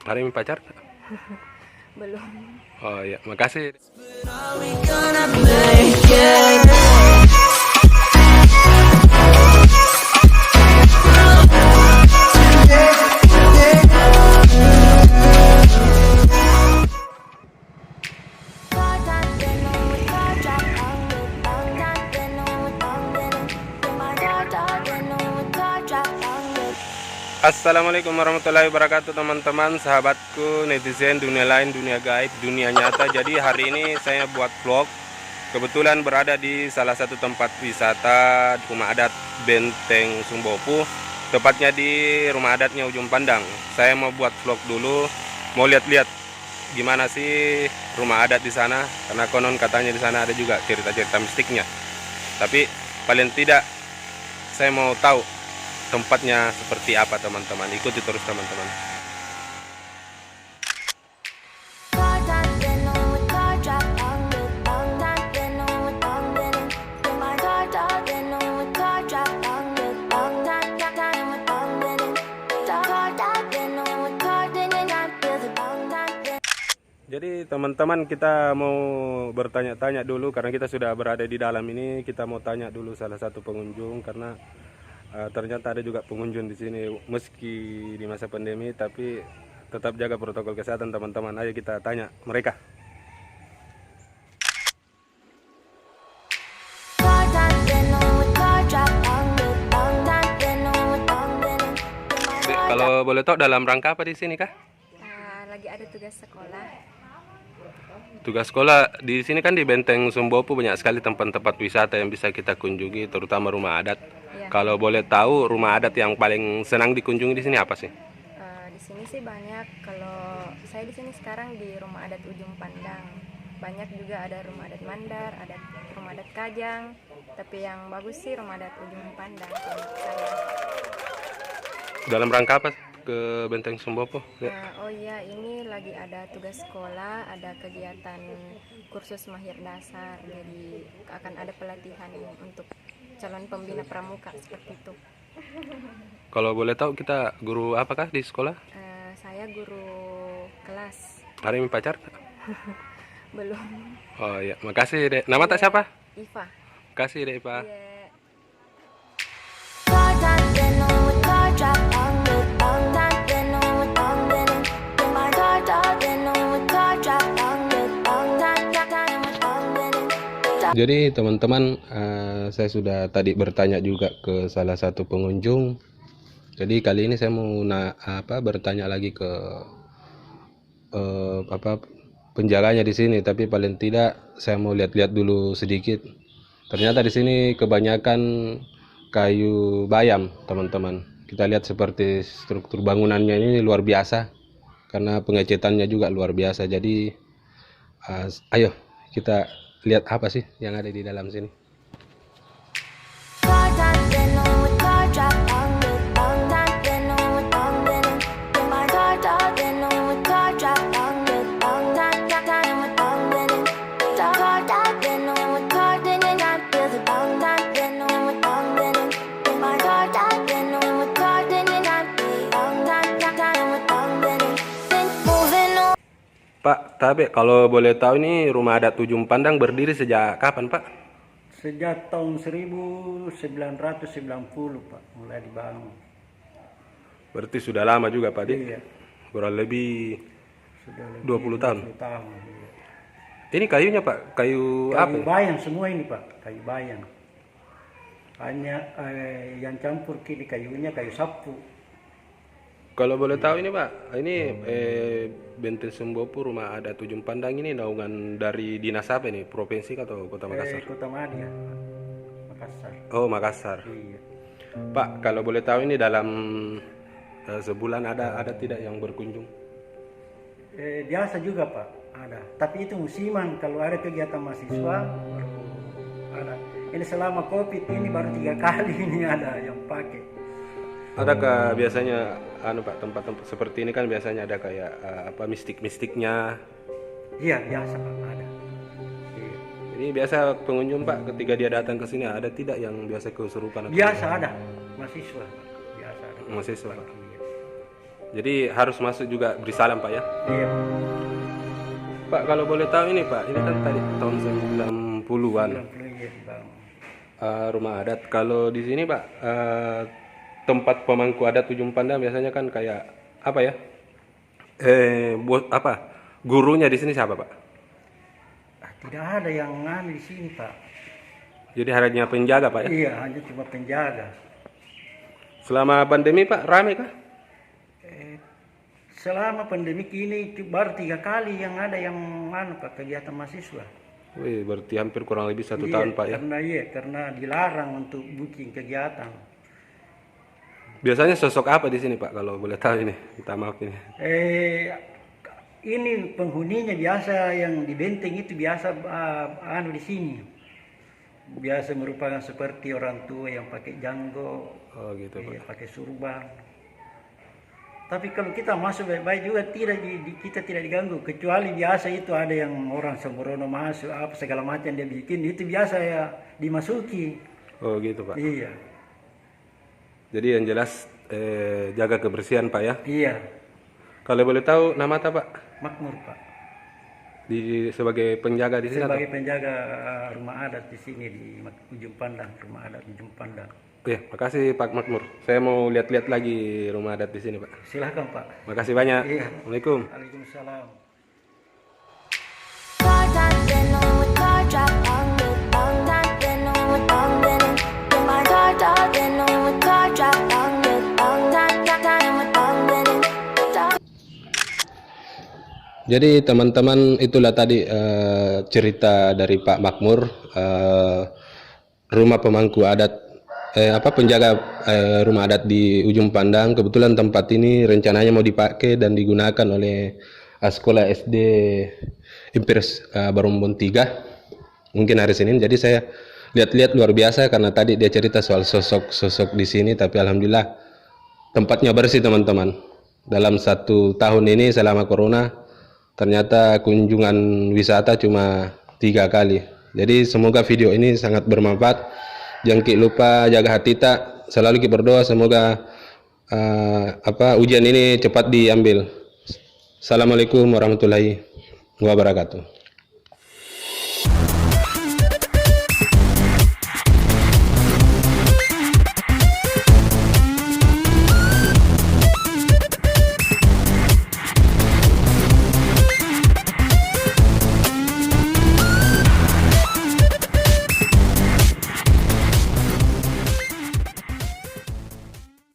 Hari ini pacar? Belum. Oh iya, makasih. Assalamualaikum warahmatullahi wabarakatuh teman-teman, sahabatku, netizen, dunia lain, dunia gaib, dunia nyata. Jadi hari ini saya buat vlog. Kebetulan berada di salah satu tempat wisata rumah adat Benteng Sumbopu, tepatnya di rumah adatnya Ujung Pandang. Saya mau buat vlog dulu, mau lihat-lihat gimana sih rumah adat di sana, karena konon katanya di sana ada juga cerita-cerita mistiknya. Tapi paling tidak saya mau tahu tempatnya seperti apa teman-teman. Ikuti terus teman-teman. Jadi teman-teman, kita mau bertanya-tanya dulu karena kita sudah berada di dalam ini. Kita mau tanya dulu salah satu pengunjung karena ternyata ada juga pengunjung di sini meski di masa pandemi, tapi tetap jaga protokol kesehatan teman-teman. Ayo kita tanya mereka. Dek, kalau boleh tahu dalam rangka apa di sini kah? Lagi ada tugas sekolah. Tugas sekolah di sini kan di Benteng Sumbopu banyak sekali tempat-tempat wisata yang bisa kita kunjungi, terutama rumah adat. Ya. Kalau boleh tahu rumah adat yang paling senang dikunjungi di sini apa sih? Di sini sih banyak. Kalau saya di sini sekarang di rumah adat Ujung Pandang. Banyak juga ada rumah adat Mandar, ada rumah adat Kajang. Tapi yang bagus sih rumah adat Ujung Pandang menurut saya. Dalam rangka apa ke Benteng Sumbopu? Oh iya, ini lagi ada tugas sekolah, ada kegiatan kursus mahir dasar. Jadi akan ada pelatihan untuk calon pembina pramuka seperti itu. Kalau boleh tahu kita guru apakah di sekolah? Saya guru kelas. Hari ini pacar? Belum. Oh iya, makasih Dek. Nama tak siapa? Iva. Makasih Dek Ipa. Iya. Jadi teman-teman, saya sudah tadi bertanya juga ke salah satu pengunjung. Jadi kali ini saya mau bertanya lagi ke penjaganya di sini, tapi paling tidak saya mau lihat-lihat dulu sedikit. Ternyata di sini kebanyakan kayu bayam, teman-teman. Kita lihat seperti struktur bangunannya ini luar biasa, karena pengecatannya juga luar biasa. Jadi ayo kita lihat apa sih yang ada di dalam sini. Pak, tapi kalau boleh tahu ini rumah adat Ujung Pandang berdiri sejak kapan, Pak? Sejak tahun 1990 Pak, mulai dibangun. Berarti sudah lama juga, Pak, Dik. Iya, Kurang lebih sudah lebih 20 tahun. 20 tahun. Iya. Ini kayunya, Pak, kayu apa? Kayu bayam semua ini Pak, kayu bayam. Hanya yang campur kiri kayunya kayu sapu. Kalau boleh tahu ini, Pak, ini Benteng Sumbopu rumah adat Ujung Pandang ini naungan dari dinas apa ini? Provinsi atau Kota Makassar? Kota Madia, Makassar. Oh, Makassar. Iya. Pak, kalau boleh tahu ini dalam sebulan ada tidak yang berkunjung? Biasa juga Pak, ada. Tapi itu musiman, kalau ada kegiatan mahasiswa baru ada. Ini selama COVID ini baru 3 kali ini ada yang pakai. Adakah biasanya Pak, tempat-tempat seperti ini kan biasanya ada kayak mistik-mistiknya? Iya, biasa Pak, ada. Iya. Ini biasa pengunjung Pak ketika dia datang ke sini ada tidak yang biasa kesurupan? Biasa ada, mahasiswa. Biasa ada. Mahasiswa. Iya. Jadi harus masuk juga beri salam Pak ya. Iya. Pak kalau boleh tahu ini Pak, ini kan tadi tahun 90-an. 90 iya Bang. Rumah adat. Kalau di sini Pak, tempat pemangku adat Ujung Pandang biasanya kan kayak apa ya? Gurunya di sini siapa Pak? Tidak ada yang di sini Pak. Jadi hanya penjaga Pak ya? Iya, hanya cuma penjaga. Selama pandemi Pak, rame kah? Selama pandemi ini baru 3 kali yang ada yang Pak, kegiatan mahasiswa. Wih, berarti hampir kurang lebih 1 Iya, tahun Pak ya? Karena dilarang untuk booking kegiatan. Biasanya sosok apa di sini Pak kalau boleh tahu ini? Minta maaf ini. Ini penghuninya biasa yang di benteng itu biasa di sini. Biasa merupakan seperti orang tua yang pakai janggo, Oh gitu Pak. pakai surban. Tapi kalau kita masuk baik-baik juga kita tidak diganggu. Kecuali biasa itu ada yang orang sembrono masuk apa segala macam dia bikin itu biasa ya dimasuki. Oh gitu Pak. Iya. Jadi yang jelas jaga kebersihan Pak ya. Iya. Kalau boleh tahu nama apa Pak? Makmur Pak. Sebagai penjaga di sini Sebagai penjaga rumah adat di sini di Ujung Pandang, rumah adat Ujung Pandang. Ya, makasih Pak Makmur. Saya mau lihat-lihat lagi rumah adat di sini Pak. Silahkan Pak. Makasih banyak. Iya. Assalamualaikum. Waalaikumsalam. Jadi teman-teman itulah tadi cerita dari Pak Makmur, rumah pemangku adat penjaga rumah adat di Ujung Pandang. Kebetulan tempat ini rencananya mau dipakai dan digunakan oleh sekolah SD Impres Barumbun 3 mungkin hari Senin. Jadi saya lihat-lihat luar biasa karena tadi dia cerita soal sosok-sosok di sini, tapi alhamdulillah tempatnya bersih teman-teman. Dalam 1 tahun ini selama corona ternyata kunjungan wisata cuma 3 kali. Jadi semoga video ini sangat bermanfaat. Jangan lupa jaga hati tak, selalu kita berdoa semoga ujian ini cepat diambil. Assalamualaikum warahmatullahi wabarakatuh.